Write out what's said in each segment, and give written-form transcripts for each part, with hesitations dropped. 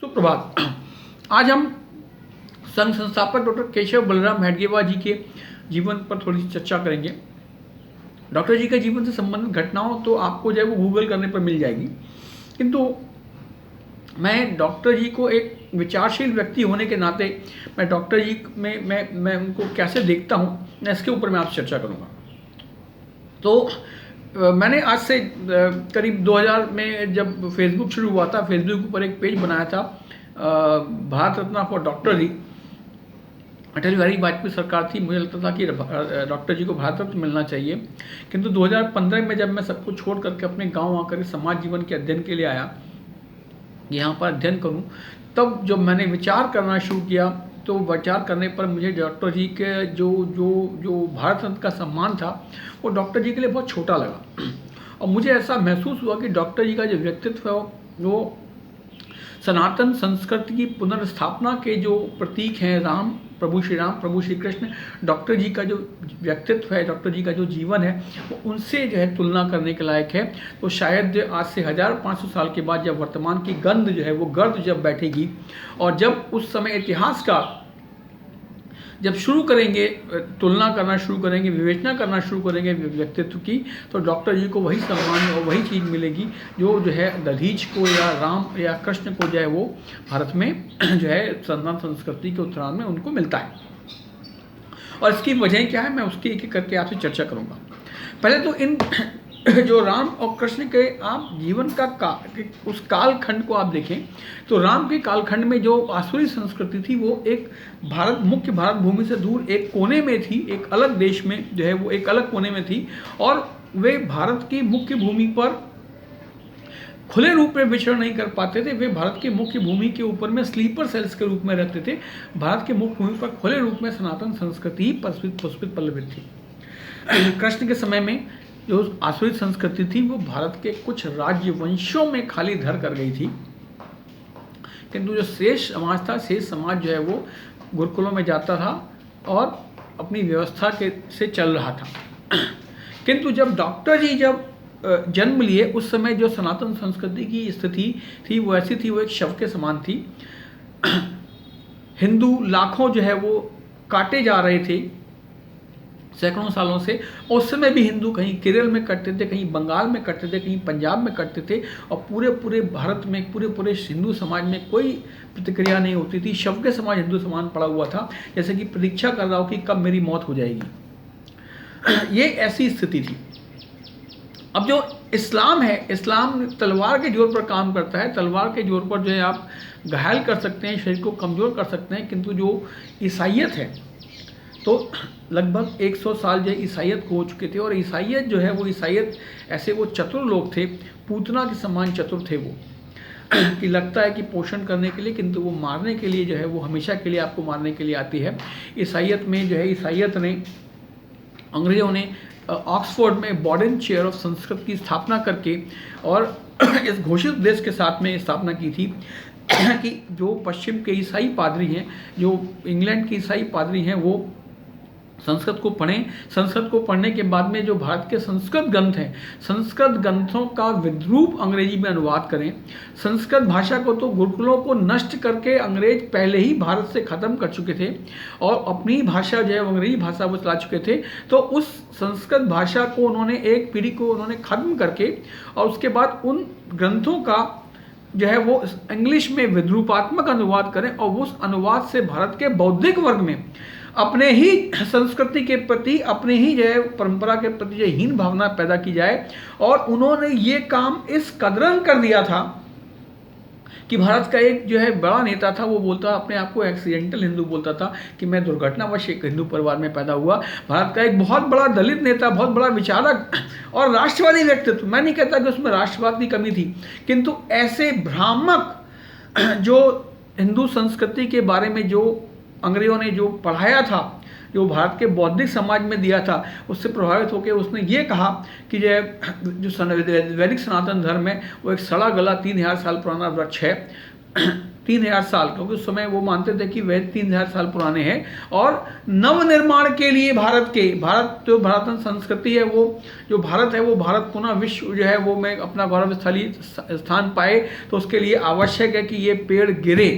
सुप्रभात। आज हम संघ संस्थापक डॉक्टर केशव बलराम हेडगेवार जी के जीवन पर थोड़ी सी चर्चा करेंगे। डॉक्टर जी के जीवन से संबंधित घटनाओं तो आपको जो है वो गूगल करने पर मिल जाएगी, किंतु मैं डॉक्टर जी को एक विचारशील व्यक्ति होने के नाते मैं डॉक्टर जी में मैं उनको कैसे देखता हूँ, मैं इसके ऊपर मैं आपसे चर्चा करूँगा। तो मैंने आज से करीब 2000 में जब फेसबुक शुरू हुआ था, फेसबुक पर एक पेज बनाया था, भारत रत्न फॉर डॉक्टर जी। अटल बिहारी वाजपेयी सरकार थी, मुझे लगता था कि डॉक्टर जी को भारत रत्न मिलना चाहिए, किंतु 2015 में जब मैं सब कुछ छोड़ करके अपने गांव आकर समाज जीवन के अध्ययन के लिए आया, यहाँ पर अध्ययन करूँ, तब जब मैंने विचार करना शुरू किया तो विचार करने पर मुझे डॉक्टर जी के जो जो जो भारत रत्न का सम्मान था वो डॉक्टर जी के लिए बहुत छोटा लगा। और मुझे ऐसा महसूस हुआ कि डॉक्टर जी का जो व्यक्तित्व है वो सनातन संस्कृति की पुनर्स्थापना के जो प्रतीक हैं, राम, प्रभु श्री कृष्ण, डॉक्टर जी का जो व्यक्तित्व है, डॉक्टर जी का जो जीवन है, वो उनसे जो है तुलना करने के लायक है। तो शायद आज से 1500 साल के बाद जब वर्तमान की गंध जो है वो गर्द जब बैठेगी और जब उस समय इतिहास का जब शुरू करेंगे, तुलना करना शुरू करेंगे, विवेचना करना शुरू करेंगे व्यक्तित्व की, तो डॉक्टर जी को वही सम्मान और वही चीज़ मिलेगी जो है दधीच को या राम या कृष्ण को जो है वो भारत में जो है सनातन संस्कृति के उत्तरायण में उनको मिलता है। और इसकी वजह क्या है, मैं उसकी एक एक करके आपसे चर्चा करूँगा। पहले तो इन जो राम और कृष्ण के आप जीवन का उस कालखंड को आप देखें तो राम के कालखंड में जो आसुरी संस्कृति थी वो एक मुख्य भारत भूमि से दूर एक कोने में थी, एक अलग देश में जो है वो एक अलग कोने में थी, और वे भारत की मुख्य भूमि पर खुले रूप में विचरण नहीं कर पाते थे। वे भारत की मुख्य भूमि के ऊपर में स्लीपर सेल्स के रूप में रहते थे। भारत की मुख्य भूमि पर खुले रूप में सनातन संस्कृति ही पुष्पित पल्लवित थी। कृष्ण के समय में जो आसुरी संस्कृति थी वो भारत के कुछ राज्य वंशों में खाली धर कर गई थी, किंतु जो शेष समाज था, शेष समाज जो है वो गुरुकुलों में जाता था और अपनी व्यवस्था से चल रहा था। किंतु जब डॉक्टर जी जब जन्म लिए उस समय जो सनातन संस्कृति की स्थिति थी वो ऐसी थी, वो एक शव के समान थी। हिंदू लाखों जो है वो काटे जा रहे थे सैकड़ों सालों से। उस समय भी हिंदू कहीं केरल में कटते थे, कहीं बंगाल में कटते थे, कहीं पंजाब में कटते थे, और पूरे भारत में पूरे हिंदू समाज में कोई प्रतिक्रिया नहीं होती थी। शव के समाज हिंदू समाज पड़ा हुआ था, जैसे कि प्रतीक्षा कर रहा हो कि कब मेरी मौत हो जाएगी। ये ऐसी स्थिति थी। अब जो इस्लाम है, इस्लाम तलवार के जोर पर काम करता है। तलवार के जोर पर जो है आप घायल कर सकते हैं, शरीर को कमज़ोर कर सकते हैं, किंतु जो ईसाइयत है तो लगभग 100 साल जो ईसाइयत को हो चुके थे। और ईसाइयत जो है वो ईसाइयत ऐसे वो चतुर लोग थे, पूतना के समान चतुर थे वो, कि लगता है कि पोषण करने के लिए, किंतु वो मारने के लिए जो है वो हमेशा के लिए आपको मारने के लिए आती है। ईसाइयत में जो है ईसाइयत ने, अंग्रेज़ों ने ऑक्सफोर्ड में बॉडेन चेयर ऑफ संस्कृत की स्थापना करके और इस घोषित देश के साथ में स्थापना की थी कि जो पश्चिम के ईसाई पादरी हैं, जो इंग्लैंड के ईसाई पादरी हैं, वो संस्कृत को पढ़ें। संस्कृत को पढ़ने के बाद में जो भारत के संस्कृत ग्रंथ हैं, संस्कृत ग्रंथों का विद्रूप अंग्रेजी में अनुवाद करें। संस्कृत भाषा को तो गुरुकुलों को नष्ट करके अंग्रेज पहले ही भारत से ख़त्म कर चुके थे और अपनी भाषा जो है अंग्रेजी भाषा वो चला चुके थे। तो उस संस्कृत भाषा को उन्होंने, एक पीढ़ी को उन्होंने ख़त्म करके, और उसके बाद उन ग्रंथों का जो है वो इंग्लिश में विद्रूपात्मक अनुवाद करें, और उस अनुवाद से भारत के बौद्धिक वर्ग में अपने ही संस्कृति के प्रति, अपने ही जो है परंपरा के प्रति जो हीन भावना पैदा की जाए। और उन्होंने ये काम इस कदरन कर दिया था कि भारत का एक जो है बड़ा नेता था, वो बोलता, अपने आप को एक्सीडेंटल हिंदू बोलता था कि मैं दुर्घटनावश एक हिंदू परिवार में पैदा हुआ। भारत का एक बहुत बड़ा दलित नेता, बहुत बड़ा विचारक और राष्ट्रवादी व्यक्तित्व, मैं नहीं कहता कि उसमें राष्ट्रवाद की कमी थी, किंतु ऐसे भ्रामक जो हिंदू संस्कृति के बारे में जो अंग्रेजों ने जो पढ़ाया था, जो भारत के बौद्धिक समाज में दिया था, उससे प्रभावित होकर उसने ये कहा कि जो वैदिक सनातन धर्म है वो एक सड़ा गला 3000 साल पुराना वृक्ष है 3000 साल, क्योंकि उस समय वो मानते थे कि वेद 3000 साल पुराने हैं। और नव निर्माण के लिए भारत जो भारत संस्कृति है, वो जो भारत है, वो भारत पुनः विश्व जो है वो में अपना गौरवशाली स्थान पाए, तो उसके लिए आवश्यक है कि ये पेड़ गिरे।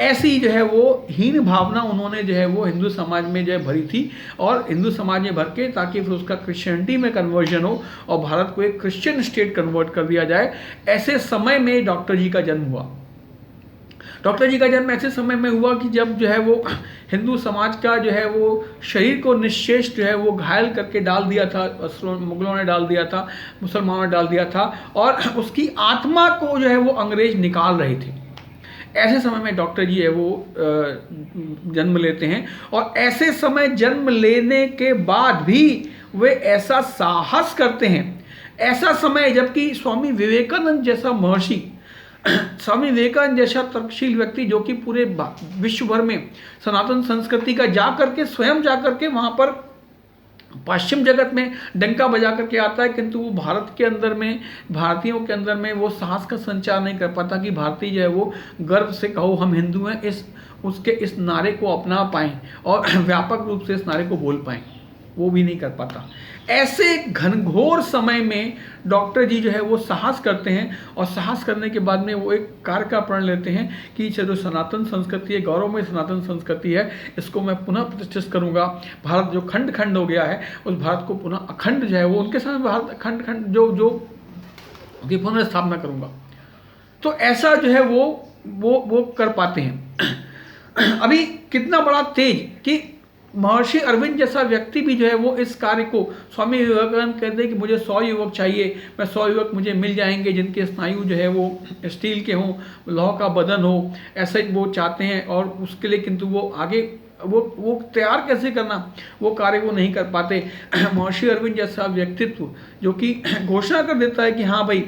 ऐसी जो है वो हीन भावना उन्होंने जो है वो हिंदू समाज में जो है भरी थी, और हिंदू समाज में भर के ताकि फिर उसका क्रिश्चियनिटी में कन्वर्जन हो और भारत को एक क्रिश्चियन स्टेट कन्वर्ट कर दिया जाए। ऐसे समय में डॉक्टर जी का जन्म हुआ। डॉक्टर जी का जन्म ऐसे समय में हुआ कि जब जो है वो हिंदू समाज का जो है वो शरीर को निश्शेष जो है वो घायल करके डाल दिया था, मुगलों ने डाल दिया था, मुसलमानों ने डाल दिया था, और उसकी आत्मा को जो है वो अंग्रेज निकाल रहे थे। ऐसे समय में डॉक्टर जी है वो जन्म लेते हैं, और ऐसे समय जन्म लेने के बाद भी वे ऐसा साहस करते हैं। ऐसा समय जबकि स्वामी विवेकानंद जैसा महर्षि, स्वामी विवेकानंद जैसा तर्कशील व्यक्ति जो कि पूरे विश्व भर में सनातन संस्कृति का स्वयं जाकर के वहाँ पर पश्चिम जगत में डंका बजा करके आता है, किंतु वो भारत के अंदर में, भारतीयों के अंदर में वो साहस का संचार नहीं कर पाता कि भारतीय जो है वो गर्व से कहो हम हिंदू हैं, इस नारे को अपना पाएं और व्यापक रूप से इस नारे को बोल पाएं, वो भी नहीं कर पाता। ऐसे घनघोर समय में डॉक्टर जी जो है वो साहस करते हैं, और साहस करने के बाद में वो एक कार्य का प्रण लेते हैं कि जो सनातन संस्कृति है, गौरवमय सनातन संस्कृति है, इसको मैं पुनः प्रतिष्ठित करूंगा। भारत जो खंड खंड हो गया है, उस भारत को पुनः अखंड जो है वो उनके समय भारत खंड खंड जो की पुनः स्थापना करूंगा। तो ऐसा जो है वो कर पाते हैं। अभी कितना बड़ा तेज कि महर्षि अरविंद जैसा व्यक्ति भी जो है वो इस कार्य को, स्वामी विवेकानंद कहते हैं कि मुझे 100 युवक चाहिए, मैं 100 युवक मुझे मिल जाएंगे जिनके स्नायु जो है वो स्टील के हों, लौह का बदन हो, ऐसा ही वो चाहते हैं। और उसके लिए किंतु वो आगे वो तैयार कैसे करना, वो कार्य वो नहीं कर पाते। महर्षि अरविंद जैसा व्यक्तित्व जो कि घोषणा कर देता है कि हाँ भाई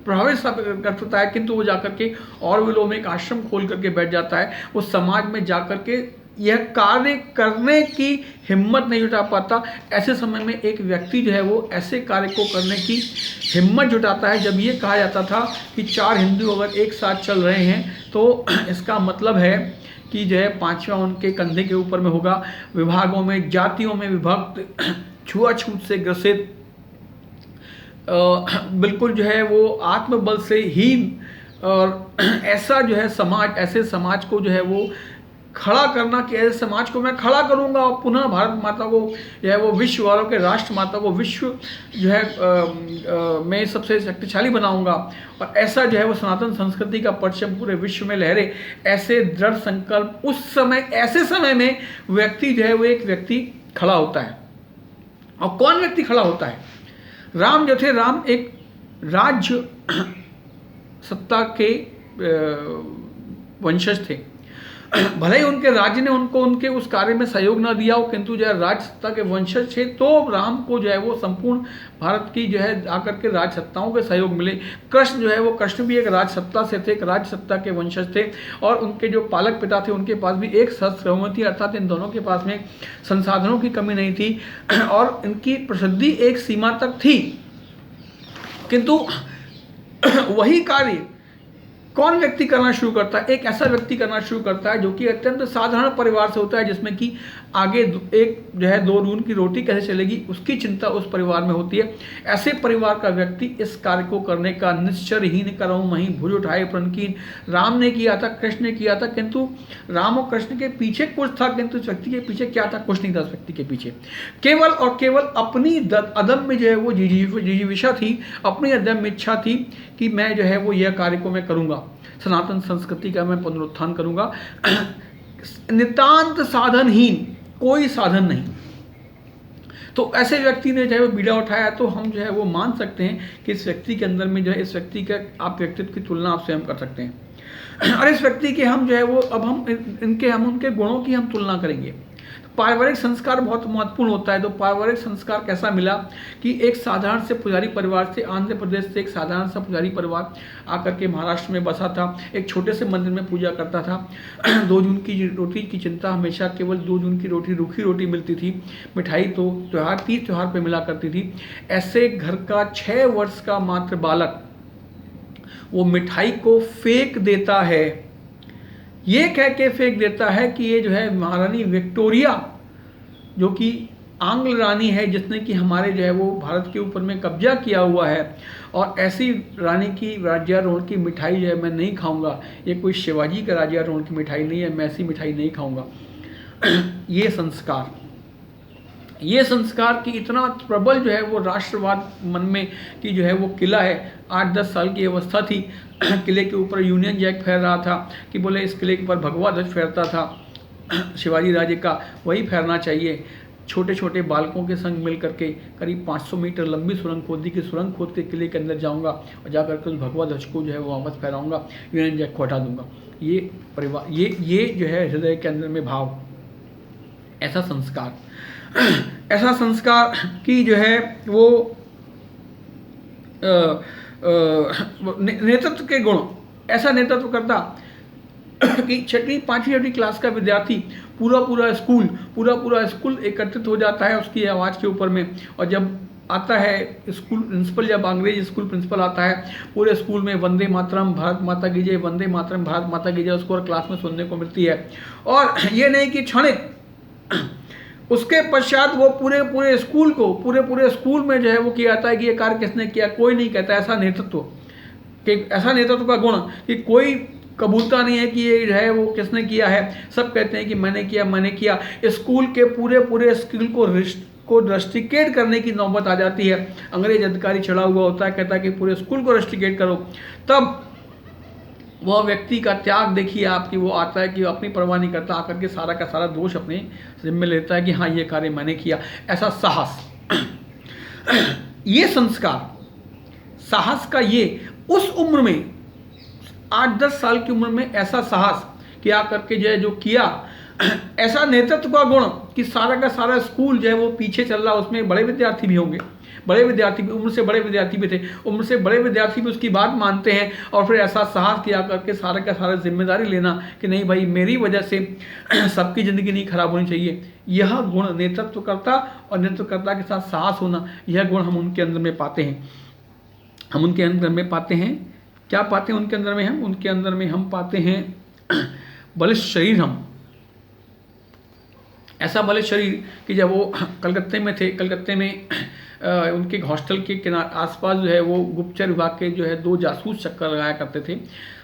प्रभावित कर सकता है, किंतु वो जाकर के और भी लोगों में एक आश्रम खोल करके बैठ जाता है। वो समाज में जाकर के यह कार्य करने की हिम्मत नहीं जुटा पाता। ऐसे समय में एक व्यक्ति जो है वो ऐसे कार्य को करने की हिम्मत जुटाता है। जब ये कहा जाता था कि 4 हिंदू अगर एक साथ चल रहे हैं तो इसका मतलब है कि जो है 5वां उनके कंधे के ऊपर में होगा। विभागों में, जातियों में विभक्त, छुआछूत से ग्रसित, बिल्कुल जो है वो आत्मबल से हीन, और ऐसा जो है समाज, ऐसे समाज को जो है वो खड़ा करना कि ऐसे समाज को मैं खड़ा करूंगा और पुनः भारत माता को जो है वो विश्व वालों के राष्ट्र माता को विश्व जो है मैं सबसे शक्तिशाली बनाऊंगा, और ऐसा जो है वो सनातन संस्कृति का परचम पूरे विश्व में लहरे। ऐसे दृढ़ संकल्प उस समय, ऐसे समय में व्यक्ति जो है वो एक व्यक्ति खड़ा होता है। और कौन व्यक्ति खड़ा होता है? राम जो थे, राम एक राज्य सत्ता के वंशज थे। भले ही उनके राज्य ने उनको उनके उस कार्य में सहयोग न दिया हो, किंतु जो है राज सत्ता के वंशज थे, तो राम को जो है वो संपूर्ण भारत की जो है आकर के राज सत्ताओं के सहयोग मिले। कृष्ण जो है वो, कृष्ण भी एक राज सत्ता से थे, एक राज सत्ता के वंशज थे, और उनके जो पालक पिता थे उनके पास भी एक सहमति, अर्थात इन दोनों के पास में संसाधनों की कमी नहीं थी, और इनकी प्रसिद्धि एक सीमा तक थी। किंतु वही कार्य कौन व्यक्ति करना शुरू करता है? एक ऐसा व्यक्ति करना शुरू करता है जो कि अत्यंत साधारण परिवार से होता है, जिसमें कि आगे एक जो है 2 रून की रोटी कैसे चलेगी उसकी चिंता उस परिवार में होती है। ऐसे परिवार का व्यक्ति इस कार्य को करने का निश्चरहीन करऊँ मही भुज उठाए प्रणकीन, राम ने किया था, कृष्ण ने किया था, किंतु राम और कृष्ण के पीछे कुछ था, किंतु इस व्यक्ति के पीछे क्या था? कुछ नहीं था। इस व्यक्ति के पीछे केवल और केवल अपनी अदम्य जो है वो जिजीविषा थी, अपनी अदम्य इच्छा थी कि मैं जो है वो यह कार्य को मैं करूँगा, सनातन संस्कृति का मैं पुनरुत्थान करूँगा। नितांत साधनहीन, कोई साधन नहीं। तो ऐसे व्यक्ति ने जो है वो बीड़ा उठाया, तो हम जो है वो मान सकते हैं कि इस व्यक्ति के अंदर में जो है, इस व्यक्ति का आप व्यक्तित्व की तुलना आप स्वयं कर सकते हैं। और इस व्यक्ति के हम जो है वो अब हम उनके गुणों की हम तुलना करेंगे। पारिवारिक संस्कार बहुत महत्वपूर्ण होता है। तो पारिवारिक संस्कार कैसा मिला कि एक साधारण से पुजारी परिवार से, आंध्र प्रदेश से एक साधारण सा पुजारी परिवार आकर के महाराष्ट्र में बसा था, एक छोटे से मंदिर में पूजा करता था। 2 जून की रोटी की चिंता, हमेशा केवल 2 जून की रोटी, रूखी रोटी मिलती थी, मिठाई तो तीज त्यौहार पर मिला करती थी। ऐसे घर का 6 वर्ष का मात्र बालक वो मिठाई को फेंक देता है। ये कह के फेंक देता है कि ये जो है महारानी विक्टोरिया, जो कि आंग्ल रानी है, जिसने कि हमारे जो है वो भारत के ऊपर में कब्जा किया हुआ है, और ऐसी रानी की राज्यारोहण की मिठाई जो है मैं नहीं खाऊंगा। ये कोई शिवाजी का राज्यारोहण की मिठाई नहीं है, मैं ऐसी मिठाई नहीं खाऊंगा। ये संस्कार की इतना प्रबल जो है वो राष्ट्रवाद मन में कि जो है वो किला है। 8-10 साल की अवस्था थी, किले के ऊपर यूनियन जैक फहर रहा था कि बोले इस किले के ऊपर भगवा ध्वज फहरता था शिवाजी राजे का, वही फहरना चाहिए। छोटे छोटे बालकों के संग मिल करके करीब 500 मीटर लंबी सुरंग खोदी कि सुरंग खोद के किले के अंदर जाऊंगा और जा करके उस भगवा ध्वज को जो है वो वापस फहराऊंगा, यूनियन जैक को हटा दूंगा। ये परिवार, ये जो है हृदय के अंदर में भाव, ऐसा संस्कार की जो है वो नेतृत्व के गुण, ऐसा नेतृत्व करता कि 6वीं-5वीं क्लास का विद्यार्थी पूरा स्कूल एकत्रित हो जाता है उसकी आवाज़ के ऊपर में। और जब आता है स्कूल प्रिंसिपल, जब अंग्रेज स्कूल प्रिंसिपल आता है, पूरे स्कूल में वंदे मातरम भारत माता की जय, वंदे मातरम भारत माता की जय उसको क्लास में सुनने को मिलती है। और ये नहीं कि क्षणिक, उसके पश्चात वो पूरे स्कूल में जो है वो किया जाता है कि ये कार्य किसने किया, कोई नहीं कहता। ऐसा नेतृत्व का गुण कि कोई कबूलता नहीं है कि ये जो है वो किसने किया है, सब कहते हैं कि मैंने किया। स्कूल के पूरे स्कूल को रस्टिकेट करने की नौबत आ जाती है। अंग्रेज अधिकारी चढ़ा हुआ होता है, कहता है कि पूरे स्कूल को रस्टिकेट करो। तब वह व्यक्ति का त्याग देखिए आपकी, वो आता है कि अपनी परवाह नहीं करता, आकर के सारा का सारा दोष अपने जिम्मे लेता है कि हाँ ये कार्य मैंने किया। ऐसा साहस, ये संस्कार साहस का, ये उस उम्र में 8-10 साल की उम्र में ऐसा साहस कि आकर के जो किया, ऐसा नेतृत्व का गुण कि सारा का सारा स्कूल जो है वो पीछे चल रहा। उसमें बड़े विद्यार्थी भी होंगे, उम्र से बड़े विद्यार्थी भी थे, उम्र से बड़े विद्यार्थी भी उसकी बात मानते हैं। और फिर ऐसा साहस किया करके सारा का सारा जिम्मेदारी लेना कि नहीं भाई मेरी वजह से सबकी ज़िंदगी नहीं खराब होनी चाहिए। यह गुण नेतृत्वकर्ता और नेतृत्वकर्ता के साथ साहस होना, यह गुण हम उनके अंदर में पाते हैं। क्या पाते हैं उनके अंदर में? उनके अंदर में हम पाते हैं बलिष्ठ शरीर। हम ऐसा बलिष्ठ शरीर कि जब वो कलकत्ते में थे, कलकत्ते में उनके हॉस्टल के किनारे आसपास जो है वो गुप्तचर विभाग के जो है 2 जासूस चक्कर लगाया करते थे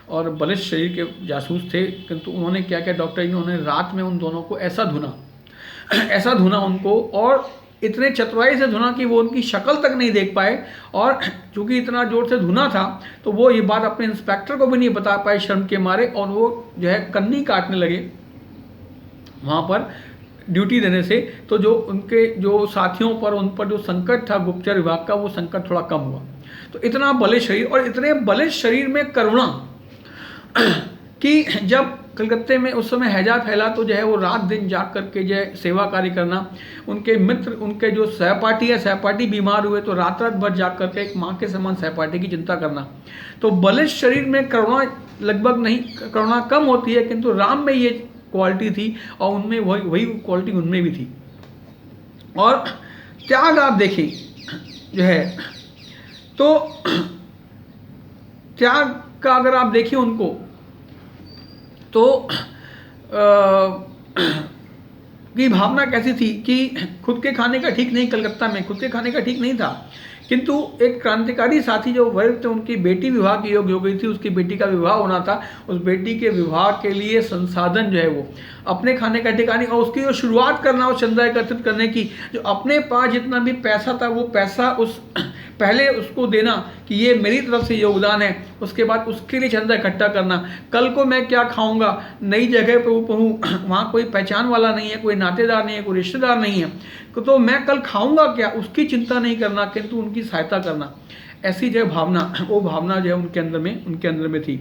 और बलिष्ठ शरीर के जासूस थे। किंतु उन्होंने क्या किया, डॉक्टर जी ने रात में उन दोनों को ऐसा धुना उनको, और इतने चतुराई से धुना कि वो उनकी शक्ल तक नहीं देख पाए। और चूंकि इतना जोर से धुना था तो वो ये बात अपने इंस्पेक्टर को भी नहीं बता पाए शर्म के मारे, और वो जो है कन्नी काटने लगे वहाँ पर ड्यूटी देने से। तो जो उनके जो साथियों पर, उन पर जो संकट था गुप्तचर विभाग का, वो संकट थोड़ा कम हुआ। तो इतना बलिष्ठ शरीर, और इतने बलिष्ठ शरीर में करुणा कि जब कलकत्ते में उस समय हैजा फैला तो जो है वो रात दिन जाग करके जो है सेवा कार्य करना। उनके मित्र, उनके जो सहपाठी बीमार हुए तो रात भर जाग करके एक माँ के समान सहपाठी की चिंता करना। तो बलिष्ठ शरीर में करुणा लगभग नहीं, करुणा कम होती है, किंतु राम में ये क्वालिटी थी और उनमें वही क्वालिटी उनमें भी थी। और त्याग आप देखें जो है, तो त्याग का अगर आप देखें उनको तो की भावना कैसी थी कि खुद के खाने का ठीक नहीं, कलकत्ता में खुद के खाने का ठीक नहीं था, किंतु एक क्रांतिकारी साथी जो वरिष्ठ थे, उनकी बेटी विवाह की योग्य हो गई थी, उसकी बेटी का विवाह होना था। उस बेटी के विवाह के लिए संसाधन जो है वो अपने खाने का ठिकाने, और उसकी जो शुरुआत करना, उस चंदा एकत्रित करने की, जो अपने पास जितना भी पैसा था वो पैसा उस पहले उसको देना कि ये मेरी तरफ से योगदान है, उसके बाद उसके लिए चंदा इकट्ठा करना। कल को मैं क्या खाऊंगा, नई जगह पर हूँ, वहाँ कोई पहचान वाला नहीं है, कोई नातेदार नहीं है, कोई रिश्तेदार नहीं है, तो मैं कल खाऊंगा क्या, उसकी चिंता नहीं करना, किंतु उनकी सहायता करना। ऐसी जो भावना, वो भावना जो है उनके अंदर में थी।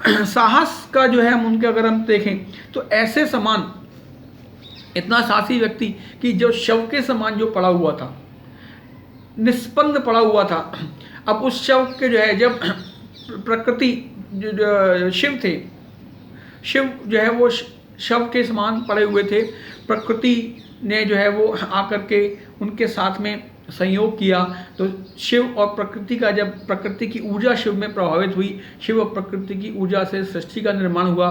साहस का जो है हम उनके अगर हम देखें तो ऐसे समान, इतना साहसी व्यक्ति कि जो शव के समान जो पड़ा हुआ था, निष्पन्न पड़ा हुआ था। अब उस शव के जो है, जब प्रकृति शिव थे, शिव जो है वो शव के समान पड़े हुए थे, प्रकृति ने जो है वो आकर के उनके साथ में संयोग किया तो शिव और प्रकृति का, जब प्रकृति की ऊर्जा शिव में प्रभावित हुई, शिव और प्रकृति की ऊर्जा से सृष्टि का निर्माण हुआ।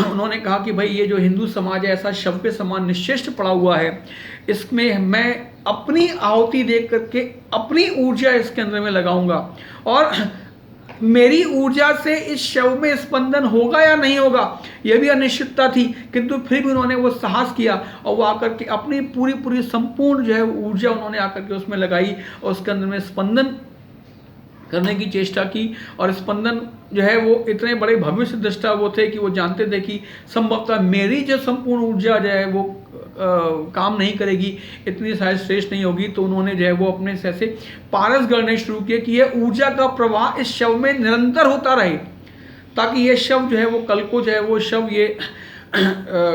उन्होंने कहा कि भाई ये जो हिंदू समाज है ऐसा शव के समान निश्चेष्ट पड़ा हुआ है, इसमें मैं अपनी आहुति देख करके अपनी ऊर्जा इसके अंदर में लगाऊंगा और मेरी ऊर्जा से इस शव में स्पंदन होगा या नहीं होगा यह भी अनिश्चितता थी, किंतु फिर भी उन्होंने वो साहस किया और वो आकर के अपनी पूरी संपूर्ण जो है ऊर्जा उन्होंने आकर के उसमें लगाई और उसके अंदर में स्पंदन करने की चेष्टा की। और स्पंदन जो है वो इतने बड़े भविष्य दृष्टा वो थे कि वो जानते थे कि संभवतः मेरी जो संपूर्ण ऊर्जा जो है वो काम नहीं करेगी, इतनी शायद श्रेष्ठ नहीं होगी। तो उन्होंने जो है वो अपने से ऐसे पारस गढ़ने शुरू किए कि यह ऊर्जा का प्रवाह इस शव में निरंतर होता रहे, ताकि ये शव जो है वो कल को जो है वो शव ये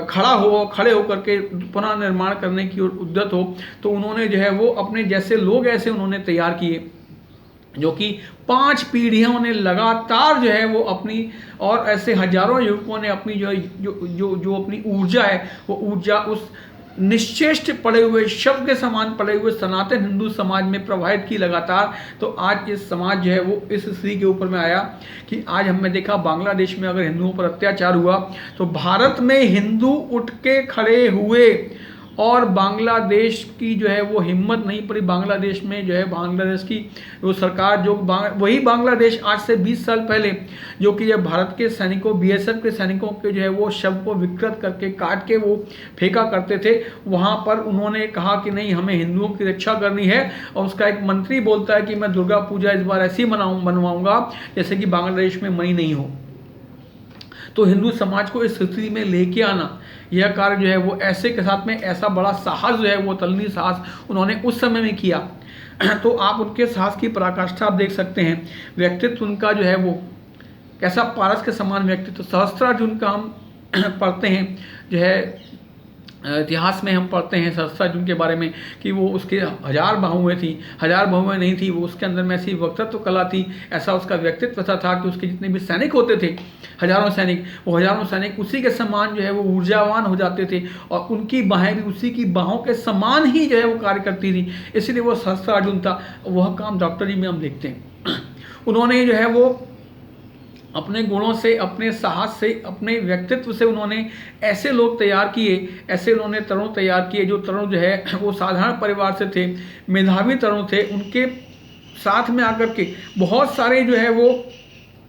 खड़े होकर के पुनः निर्माण करने की ओर उद्यत हो। तो उन्होंने जो है वो अपने जैसे लोग ऐसे उन्होंने तैयार किए जो कि 5 पीढ़ियों ने लगातार जो है वो अपनी, और ऐसे हजारों युवकों ने अपनी जो अपनी ऊर्जा है वो ऊर्जा उस निश्चेष्ट पड़े हुए शव के समान पड़े हुए सनातन हिंदू समाज में प्रवाहित की लगातार। तो आज ये समाज जो है वो इस स्थिति के ऊपर में आया कि आज हमने देखा बांग्लादेश में अगर हिंदुओं पर अत्याचार हुआ तो भारत में हिंदू उठ के खड़े हुए और बांग्लादेश की जो है वो हिम्मत नहीं पड़ी। बांग्लादेश में जो है बांग्लादेश की वो सरकार जो वही बांग्लादेश आज से 20 साल पहले जो कि जब भारत के सैनिकों बीएसएफ के सैनिकों के जो है वो शव को विकृत करके काट के वो फेंका करते थे, वहाँ पर उन्होंने कहा कि नहीं हमें हिंदुओं की रक्षा करनी है। और उसका एक मंत्री बोलता है कि मैं दुर्गा पूजा इस बार ऐसी बनवाऊंगा जैसे कि बांग्लादेश में मई नहीं हो। तो हिंदू समाज को इस स्थिति में लेके आना, यह कार्य जो है वो ऐसे के साथ में ऐसा बड़ा साहस जो है वो तलनी साहस उन्होंने उस समय में किया। तो आप उनके साहस की पराकाष्ठा आप देख सकते हैं। व्यक्तित्व उनका जो है वो कैसा पारस के समान व्यक्तित्व। सहस्त्रार्जुन का हम पढ़ते हैं जो है इतिहास में हम पढ़ते हैं सहस्त्रार्जुन के बारे में कि वो उसके 1000 बाहुएं थी, 1000 बाहुएं नहीं थी, वो उसके अंदर में ऐसी वक्तृत्व कला थी, ऐसा उसका व्यक्तित्व था कि उसके जितने भी सैनिक होते थे, हजारों सैनिक, वो हजारों सैनिक उसी के समान जो है वो ऊर्जावान हो जाते थे और उनकी बाहें भी उसी की बाहों के समान ही जो है वो कार्य करती थी। इसलिए वो सहस्त्रार्जुन था। वह काम डॉक्टर जी में हम देखते हैं। उन्होंने जो है वो अपने गुणों से, अपने साहस से, अपने व्यक्तित्व से उन्होंने ऐसे लोग तैयार किए, ऐसे उन्होंने तरुण तैयार किए जो तरुण जो है वो साधारण परिवार से थे, मेधावी तरुण थे। उनके साथ में आकर के बहुत सारे जो है वो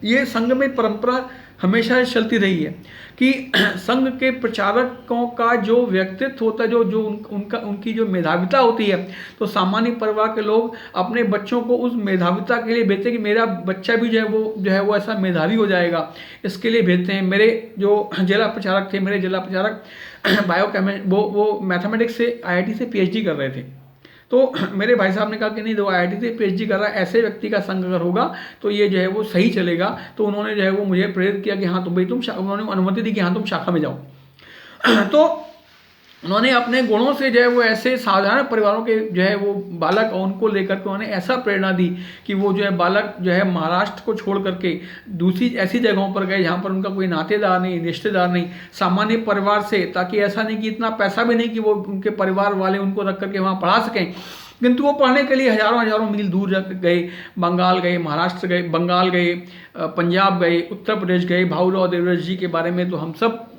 ये संघ में परंपरा हमेशा चलती रही है कि संघ के प्रचारकों का जो व्यक्तित्व होता है, जो उनकी जो मेधाविता होती है, तो सामान्य परिवार के लोग अपने बच्चों को उस मेधाविता के लिए भेजते हैं कि मेरा बच्चा भी जो है वो ऐसा मेधावी हो जाएगा, इसके लिए भेजते हैं। मेरे जो जिला प्रचारक थे, मेरे जिला प्रचारक वो मैथमेटिक्स से IIT से PhD कर रहे थे। तो मेरे भाई साहब ने कहा कि नहीं दो IIT से PhD कर रहा है, ऐसे व्यक्ति का संग अगर होगा तो ये जो है वो सही चलेगा। तो उन्होंने जो है वो मुझे प्रेरित किया कि हाँ तुम भाई उन्होंने अनुमति दी कि हाँ तुम शाखा में जाओ। तो उन्होंने अपने गुणों से जो है वो ऐसे साधारण परिवारों के जो है वो बालक और उनको लेकर के उन्होंने ऐसा प्रेरणा दी कि वो जो है बालक जो है महाराष्ट्र को छोड़ करके दूसरी ऐसी जगहों पर गए जहाँ पर उनका कोई नातेदार नहीं, रिश्तेदार नहीं, सामान्य परिवार से, ताकि ऐसा नहीं कि इतना पैसा भी नहीं कि वो उनके परिवार वाले उनको रख करके वहाँ पढ़ा सकें, किंतु वो पढ़ने के लिए हजारों मील दूर जाकर गए। बंगाल गए, महाराष्ट्र गए, बंगाल गए, पंजाब गए, उत्तर प्रदेश गए। भाऊराव देवराज जी के बारे में तो हम सब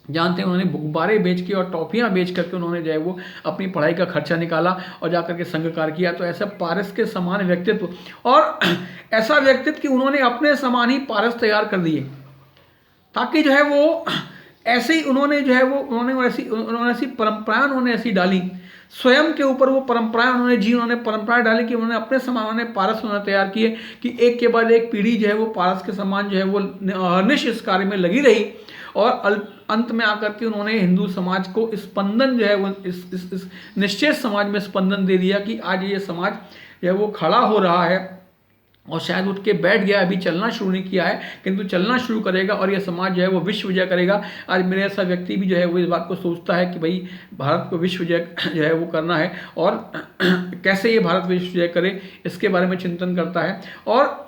जानते हैं। उन्होंने गुब्बारे बेच के और टॉफियाँ बेच करके उन्होंने जो है वो अपनी पढ़ाई का खर्चा निकाला और जाकर के संघ कार्य किया। तो ऐसा पारस के समान व्यक्तित्व, और ऐसा व्यक्तित्व कि उन्होंने अपने समान ही पारस तैयार कर दिए, ताकि जो है वो ऐसे ही उन्होंने जो है वो उन्होंने ऐसी परंपराएं उन्होंने ऐसी डाली स्वयं के ऊपर, वो परंपराएं उन्होंने परंपराएं डाली कि उन्होंने अपने समान उन्होंने पारस उन्होंने तैयार किए कि एक के बाद एक पीढ़ी जो है वो पारस के समान जो है वो अहर्निश इस कार्य में लगी रही। और अंत में आकर के उन्होंने हिंदू समाज को स्पंदन जो है वो इस निश्चय समाज में स्पंदन दे दिया कि आज ये समाज जो है वो खड़ा हो रहा है और शायद उठ के बैठ गया, अभी चलना शुरू नहीं किया है, किंतु चलना शुरू करेगा और यह समाज जो है वो विश्व विजय करेगा। आज मेरे ऐसा व्यक्ति भी जो है वो इस बात को सोचता है कि भाई भारत को विश्व विजय जो है वो करना है, और कैसे ये भारत विश्व विजय करे इसके बारे में चिंतन करता है। और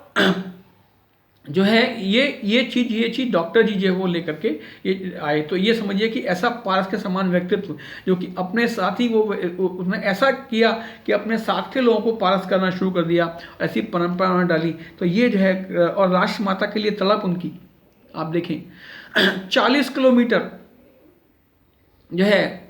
जो है ये चीज़ डॉक्टर जी जो है वो लेकर के ये आए। तो ये समझिए कि ऐसा पारस के समान व्यक्तित्व जो कि अपने साथ ही वो उसने ऐसा किया कि अपने साथ के लोगों को पारस करना शुरू कर दिया, ऐसी परंपरा उन्होंने डाली। तो ये जो है और राष्ट्र माता के लिए तड़प उनकी आप देखें 40 किलोमीटर जो है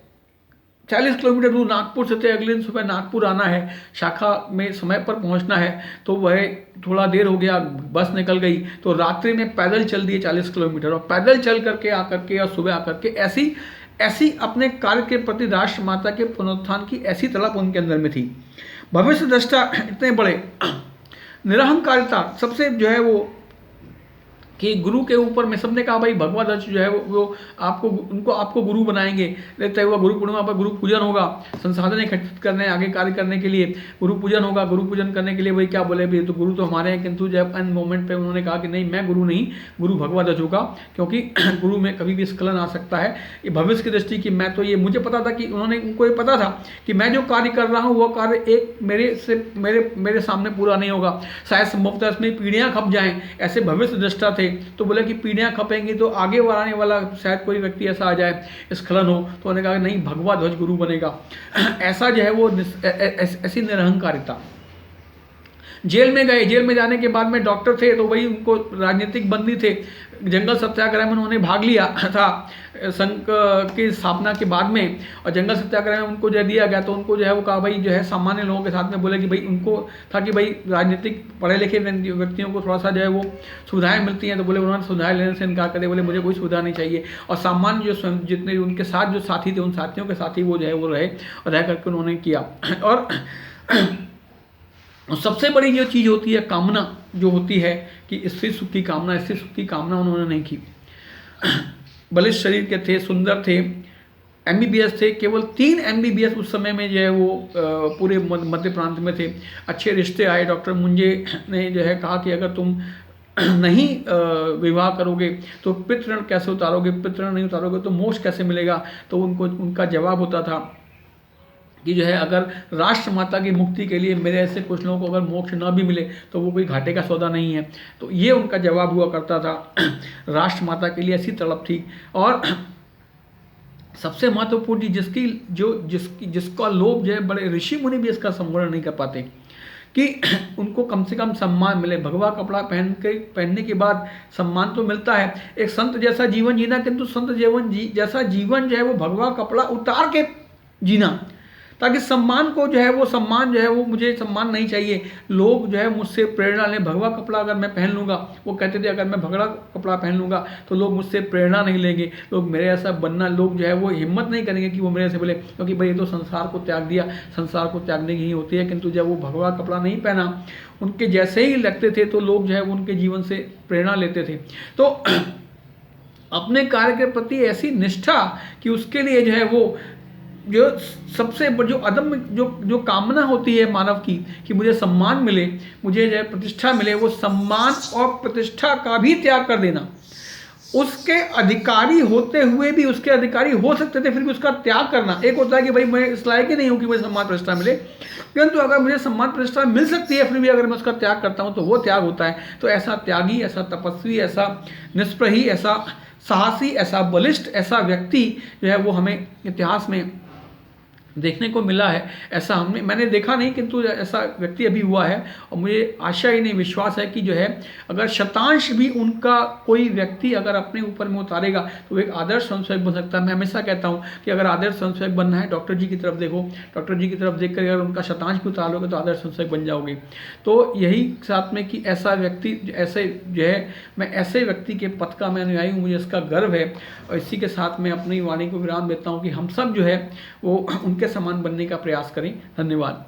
40 किलोमीटर दूर नागपुर से थे, अगले दिन सुबह नागपुर आना है, शाखा में समय पर पहुंचना है। तो वह थोड़ा देर हो गया, बस निकल गई, तो रात्रि में पैदल चल दिए 40 किलोमीटर और पैदल चल करके आकर के और सुबह आकर के ऐसी ऐसी अपने कार्य के प्रति राष्ट्र माता के पुनरुत्थान की ऐसी तड़प उनके अंदर में थी। भविष्य दृष्टा इतने बड़े, निरहंकारिता सबसे जो है वो कि गुरु के ऊपर में सबने कहा भाई भगवत जो है वो आपको गुरु बनाएंगे, लेते हुआ गुरु पूर्णिमा पर गुरु पूजन होगा, संसाधन एकत्रित करने आगे कार्य करने के लिए गुरु पूजन होगा। गुरु पूजन करने के लिए भाई क्या बोले भाई तो गुरु तो हमारे हैं, किंतु जब एंड मोमेंट पे उन्होंने कहा कि नहीं मैं गुरु नहीं, गुरु भगवत होगा, क्योंकि गुरु में कभी भी स्खलन आ सकता है। ये भविष्य की दृष्टि की मैं तो ये मुझे पता था कि उनको ये पता था कि मैं जो कार्य कर रहा हूँ वो कार्य एक मेरे सामने पूरा नहीं होगा, शायद संभवतः इसमें पीढ़ियाँ खप जाएं, ऐसे भविष्य दृष्टा थे। तो बोले कि पीढ़ियाँ खपेंगी तो आगे आने वाला शायद कोई व्यक्ति ऐसा आ जाए स्खलन हो, तो उन्होंने कहा नहीं भगवा ध्वज गुरु बनेगा। ऐसा जो है वो ऐसी निरहंकारिता। जेल में गए, जेल में जाने के बाद में डॉक्टर थे तो वही उनको राजनीतिक बंदी थे, जंगल सत्याग्रह में उन्होंने भाग लिया था संघ की स्थापना के बाद में, और जंगल सत्याग्रह में उनको जो दिया गया तो उनको जो है वो कहा भाई जो है सामान्य लोगों के साथ में बोले कि भाई उनको था कि भाई राजनीतिक पढ़े लिखे व्यक्तियों को थोड़ा सा जो है वो सुविधाएं मिलती हैं, तो बोले उन्होंने सुविधाएं लेने से इनकार कर दिया, बोले मुझे कोई सुविधा नहीं चाहिए। और सामान्य जो जितने उनके साथ जो साथी थे उन साथियों के साथ ही वो जो है वो रहे और रह करके उन्होंने किया। और सबसे बड़ी जो चीज़ होती है कामना जो होती है कि स्त्री सुख की कामना, स्त्री सुख की कामना उन्होंने नहीं की। बलिष्ठ शरीर के थे, सुंदर थे, MBBS थे, केवल 3 MBBS उस समय में जो है वो पूरे मध्य प्रांत में थे। अच्छे रिश्ते आए। डॉक्टर मुंजे ने जो है कहा कि अगर तुम नहीं विवाह करोगे तो पितृण कैसे उतारोगे, पितृण नहीं उतारोगे तो मोक्ष कैसे मिलेगा। तो उनका जवाब होता था कि जो है अगर राष्ट्र माता की मुक्ति के लिए मेरे ऐसे कुछ लोगों को अगर मोक्ष ना भी मिले तो वो कोई घाटे का सौदा नहीं है। तो ये उनका जवाब हुआ करता था। राष्ट्र माता के लिए ऐसी तड़प थी। और सबसे महत्वपूर्ण चीज जिसका लोभ जो है बड़े ऋषि मुनि भी इसका संवरण नहीं कर पाते कि उनको कम से कम सम्मान मिले। भगवा कपड़ा पहनने के बाद सम्मान तो मिलता है, एक संत जैसा जीवन जीना, किंतु संत जैसा जीवन जो है वो भगवा कपड़ा उतार के जीना, ताकि सम्मान को जो है वो मुझे सम्मान नहीं चाहिए। लोग जो है मुझसे प्रेरणा लें। भगवा कपड़ा अगर मैं पहन लूँगा, वो कहते थे अगर मैं भगवा कपड़ा पहन लूँगा तो लोग मुझसे प्रेरणा नहीं लेंगे, लोग मेरे ऐसा बनना, लोग जो है वो हिम्मत नहीं करेंगे कि वो मेरे ऐसे बोले, क्योंकि भाई ये तो संसार को त्याग दिया, संसार को त्यागने की ही होती है। किंतु जब वो भगवा कपड़ा नहीं पहना, उनके जैसे ही लगते थे तो लोग जो है वो उनके जीवन से प्रेरणा लेते थे। तो अपने कार्य के प्रति ऐसी निष्ठा कि उसके लिए जो है वो जो सबसे जो अदम्य जो कामना होती है मानव की कि मुझे सम्मान मिले, मुझे जो है प्रतिष्ठा मिले, वो सम्मान और प्रतिष्ठा का भी त्याग कर देना। उसके अधिकारी होते हुए भी, उसके अधिकारी हो सकते थे फिर भी उसका त्याग करना। एक होता है कि भाई मैं इस लायक ही नहीं हूँ कि मुझे सम्मान प्रतिष्ठा मिले, परंतु अगर मुझे सम्मान प्रतिष्ठा मिल सकती है फिर भी अगर मैं उसका त्याग करता हूँ तो वो त्याग होता है। तो ऐसा त्यागी, ऐसा तपस्वी, ऐसा निष्प्रही, ऐसा साहसी, ऐसा बलिष्ठ, ऐसा व्यक्ति जो है वो हमें इतिहास में देखने को मिला है। ऐसा मैंने देखा नहीं, किंतु ऐसा व्यक्ति अभी हुआ है। और मुझे आशा ही नहीं, विश्वास है कि जो है अगर शतांश भी उनका कोई व्यक्ति अगर अपने ऊपर में उतारेगा तो वो एक आदर्श स्वयंसेवक बन सकता है। मैं हमेशा कहता हूँ कि अगर आदर्श स्वयंसेवक बनना है, डॉक्टर जी की तरफ देखो, डॉक्टर जी की तरफ देख कर अगर उनका शतांश भी उतार लोगे तो आदर्श स्वयंसेवक बन जाओगे। तो यही साथ में कि ऐसा व्यक्ति, ऐसे जो है मैं ऐसे व्यक्ति के पथ का मैं अनुयायी हूँ, मुझे इसका गर्व है। और इसी के साथ मैं अपनी वाणी को विराम देता हूँ कि हम सब जो है वो उनके समान बनने का प्रयास करें। धन्यवाद।